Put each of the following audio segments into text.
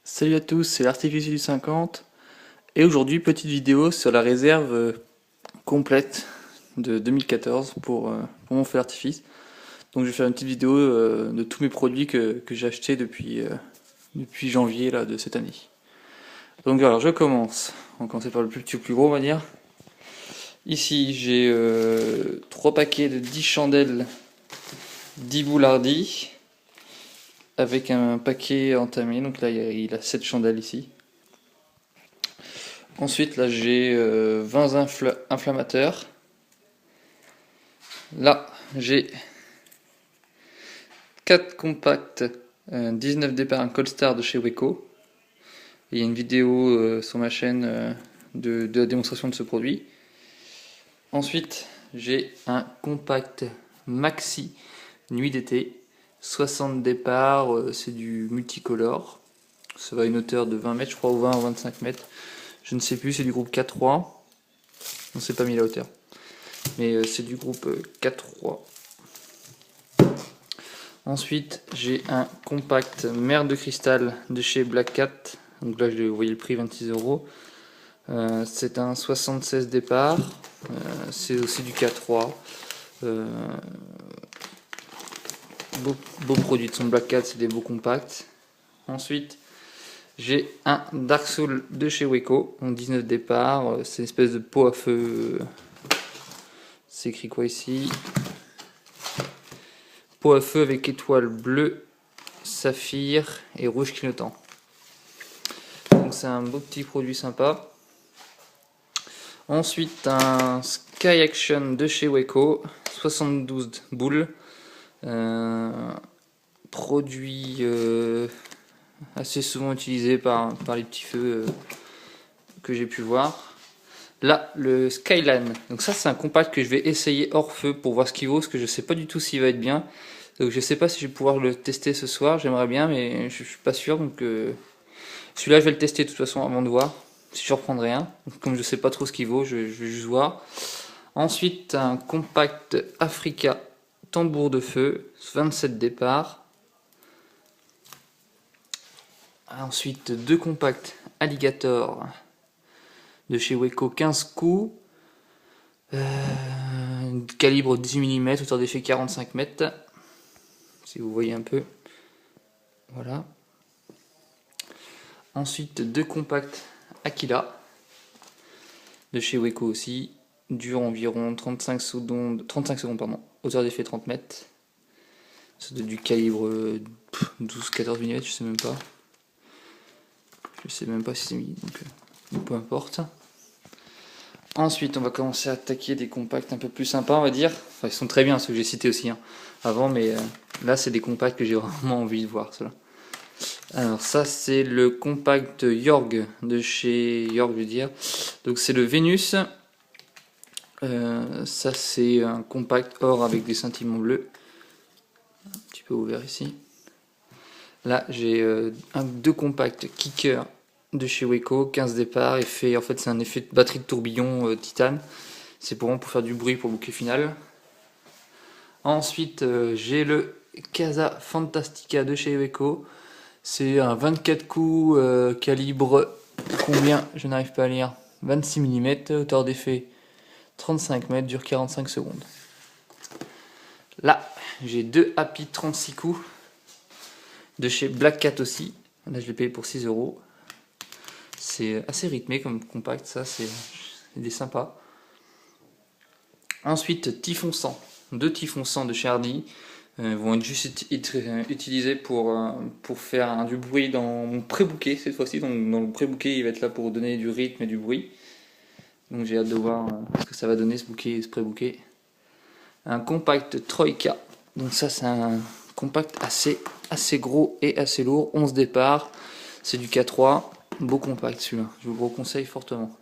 Salut à tous, c'est l'Artificier du 50 et aujourd'hui petite vidéo sur la réserve complète de 2014 pour mon feu d'artifice. Donc je vais faire une petite vidéo de tous mes produits que j'ai achetés depuis janvier là, de cette année. Donc alors je commence. On va commencer par le plus petit au plus gros on va dire. Ici j'ai 3 paquets de 10 chandelles 10 boulardis avec un paquet entamé. Donc là il a 7 chandelles ici. Ensuite, là, j'ai 20 inflammateurs. Là, j'ai 4 compacts 19 départ un Cold Star de chez Weco. Il y a une vidéo sur ma chaîne de la démonstration de ce produit. Ensuite, j'ai un compact Maxi Nuit d'été. 60 départs, c'est du multicolore. Ça va à une hauteur de 20 mètres, je crois, ou 20 ou 25 mètres. Je ne sais plus, c'est du groupe 4-3. On ne s'est pas mis la hauteur. Mais c'est du groupe 4-3. Ensuite, j'ai un compact Mer de cristal de chez Black Cat. Donc là, vous voyez le prix, 26 €. C'est un 76 départ. C'est aussi du K3. Beau produit de son Black Cat, c'est des beaux compacts. Ensuite, j'ai un Dark Soul de chez Weco, en 19 départ. C'est une espèce de pot à feu. C'est écrit quoi ici? Pot à feu avec étoile bleue, saphir et rouge clignotant. Donc c'est un beau petit produit sympa. Ensuite un Sky Action de chez Weco, 72 boules. Produit assez souvent utilisé par les petits feux que j'ai pu voir. Là, le Skyline. Donc ça, c'est un compact que je vais essayer hors feu pour voir ce qu'il vaut, parce que je sais pas du tout s'il va être bien. Donc je sais pas si je vais pouvoir le tester ce soir. J'aimerais bien, mais je suis pas sûr. Donc celui-là, je vais le tester de toute façon avant de voir si je reprends rien. Donc, comme je sais pas trop ce qu'il vaut, je vais juste voir. Ensuite, un compact Africa tambour de feu, 27 départs. Ensuite, 2 compacts Alligator de chez Weco, 15 coups, calibre 10 mm, hauteur d'effet 45 mètres, si vous voyez un peu. Voilà. Ensuite, 2 compacts Aquila de chez Weco aussi, dure environ 35 secondes, hauteur d'effet 30 mètres. C'est du calibre 12-14 mm, je sais même pas. Je sais même pas si c'est mis, donc peu importe. Ensuite, on va commencer à attaquer des compacts un peu plus sympas, on va dire. Enfin, ils sont très bien, ceux que j'ai cités aussi avant, mais là, c'est des compacts que j'ai vraiment envie de voir, ceux-là. Alors, ça, c'est le compact Yorg de chez Yorg, je veux dire. Donc, c'est le Vénus. Ça, c'est un compact or avec des scintillements bleus. Un petit peu ouvert ici. Là, j'ai 2 compacts Kicker de chez Weco, 15 départs, en fait c'est un effet de batterie de tourbillon titane, c'est pour faire du bruit pour le bouquet final. Ensuite j'ai le Casa Fantastica de chez Weco, c'est un 24 coups calibre combien, je n'arrive pas à lire, 26 mm, hauteur d'effet 35 mètres, dure 45 secondes. Là j'ai 2 Happy 36 coups de chez Black Cat aussi, là je l'ai payé pour 6 €. C'est assez rythmé comme compact, ça c'est des sympas. Ensuite, Typhon 100, 2 Typhon 100 de chez Hardy vont être juste utilisés pour faire du bruit dans mon pré-bouquet cette fois-ci. Donc dans le pré-bouquet, il va être là pour donner du rythme et du bruit. Donc j'ai hâte de voir ce que ça va donner ce bouquet, ce pré-bouquet. Un compact Troika. Donc ça c'est un compact assez gros et assez lourd, 11 départs. C'est du K3. Beau compact celui-là, je vous le conseille fortement.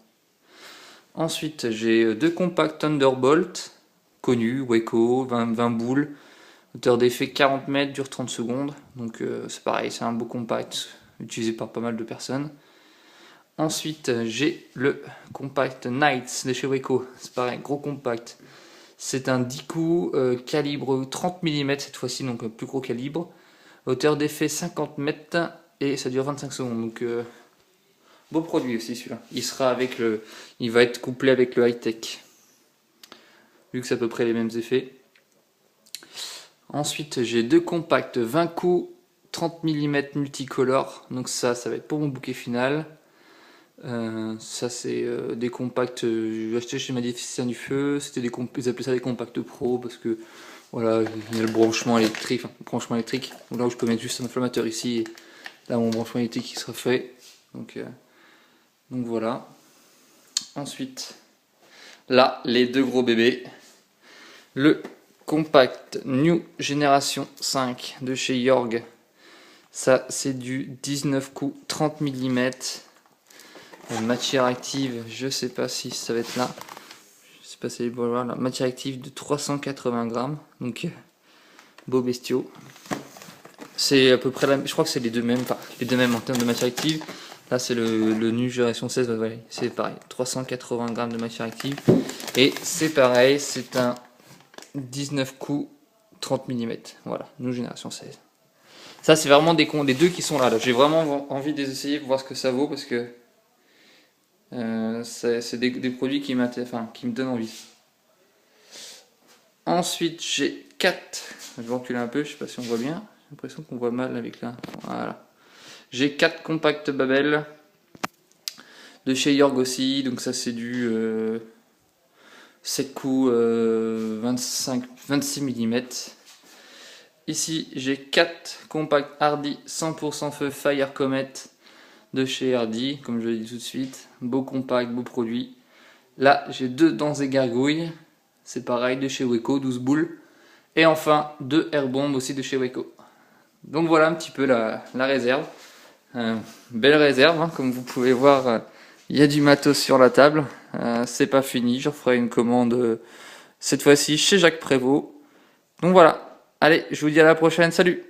Ensuite, j'ai 2 compacts Thunderbolt, connus, Weco, 20 boules, hauteur d'effet 40 mètres, dure 30 secondes. Donc c'est pareil, c'est un beau compact, utilisé par pas mal de personnes. Ensuite, j'ai le compact Knights de chez Weco, c'est pareil, gros compact. C'est un 10 coups, calibre 30 mm cette fois-ci, donc plus gros calibre. Hauteur d'effet 50 mètres. et ça dure 25 secondes. Donc beau produit aussi celui-là. Il va être couplé avec le high-tech, vu que c'est à peu près les mêmes effets. Ensuite, j'ai deux compacts 20 coups 30 mm multicolore. Donc ça va être pour mon bouquet final. Ça c'est des compacts j'ai acheté chez Magicien du Feu. Ils appelaient ça des compacts pro parce que voilà, il y a le branchement électrique, donc là où je peux mettre juste un inflammateur ici, et là mon branchement électrique qui sera fait. Donc voilà. Ensuite, là les deux gros bébés. Le compact New Generation 5 de chez Yorg. Ça c'est du 19 coups 30 mm. Matière active, je sais pas si ça va être là. Je sais pas si bon, voilà, matière active de 380 grammes. Donc beaux bestiaux. C'est à peu près je crois que c'est les deux mêmes en termes de matière active. Là c'est le New Génération 16, ouais, c'est pareil, 380 grammes de matière active. Et c'est pareil, c'est un 19 coups 30 mm. Voilà, New Génération 16. Ça c'est vraiment des deux qui sont là. J'ai vraiment envie de les essayer pour voir ce que ça vaut parce que c'est des produits qui me donnent envie. Ensuite j'ai 4, je vais reculer un peu, je sais pas si on voit bien, j'ai l'impression qu'on voit mal avec là. Voilà. J'ai 4 compacts Babel de chez Yorg aussi, donc ça c'est du 7 coups 26 mm. Ici j'ai 4 compacts Hardy 100% feu Fire Comet de chez Hardy, comme je l'ai dit tout de suite. Beau compact, beau produit. Là j'ai 2 dents et gargouilles, c'est pareil, de chez Weco, 12 boules. Et enfin 2 airbombs aussi de chez Weco. Donc voilà un petit peu la réserve. Belle réserve, hein, comme vous pouvez voir, il y a du matos sur la table. C'est pas fini, je referai une commande cette fois-ci chez Jacques Prévost. Donc voilà, allez, je vous dis à la prochaine, salut!